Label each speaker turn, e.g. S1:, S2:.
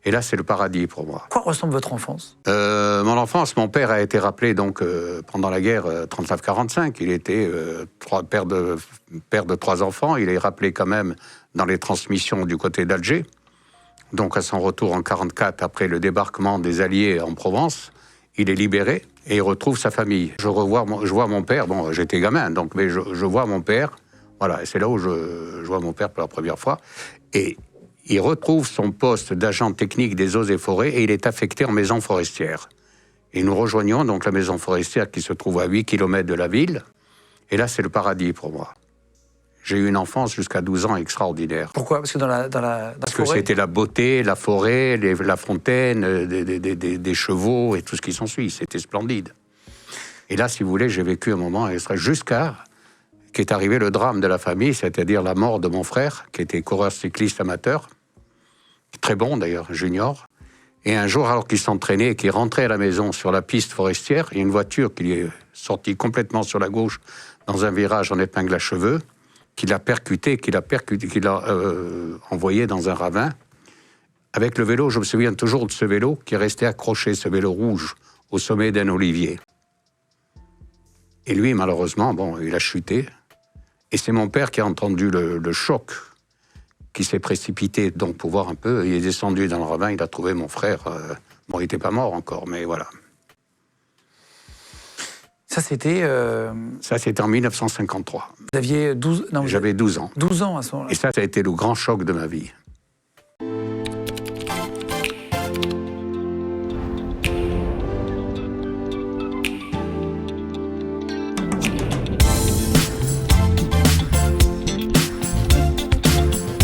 S1: Et là, c'est le paradis pour moi.
S2: À quoi ressemble votre enfance?
S1: Mon enfance, mon père a été rappelé donc, pendant la guerre 39-45. Il était père de 3 enfants. Il est rappelé quand même dans les transmissions du côté d'Alger. Donc à son retour en 44, après le débarquement des Alliés en Provence, il est libéré et il retrouve sa famille. Je vois mon père, bon j'étais gamin, donc, mais je vois mon père, voilà, et c'est là où je vois mon père pour la première fois. Et il retrouve son poste d'agent technique des eaux et forêts et il est affecté en maison forestière. Et nous rejoignons donc la maison forestière qui se trouve à 8 km de la ville. Et là, c'est le paradis pour moi. J'ai eu une enfance jusqu'à 12 ans extraordinaire.
S2: Pourquoi? Parce que dans la
S1: Parce
S2: forêt...
S1: que c'était la beauté, la forêt, la fontaine, des chevaux et tout ce qui s'ensuit. C'était splendide. Et là, si vous voulez, j'ai vécu un moment jusqu'à qu'est arrivé le drame de la famille, c'est-à-dire la mort de mon frère, qui était coureur cycliste amateur, très bon d'ailleurs, junior. Et un jour, alors qu'il s'entraînait et qu'il rentrait à la maison sur la piste forestière, il y a une voiture qui est sortie complètement sur la gauche dans un virage en épingle à cheveux, qui l'a envoyé dans un ravin. Avec le vélo, je me souviens toujours de ce vélo qui est resté accroché, ce vélo rouge, au sommet d'un olivier. Et lui, malheureusement, bon, il a chuté. Et c'est mon père qui a entendu le choc, qui s'est précipité donc pour voir un peu. Il est descendu dans le ravin, il a trouvé mon frère. Bon, il n'était pas mort encore, mais voilà.
S2: Ça, c'était...
S1: Ça, c'était en 1953.
S2: Vous aviez 12...
S1: J'avais 12 ans.
S2: 12 ans à ce moment-là.
S1: Et ça a été le grand choc de ma vie.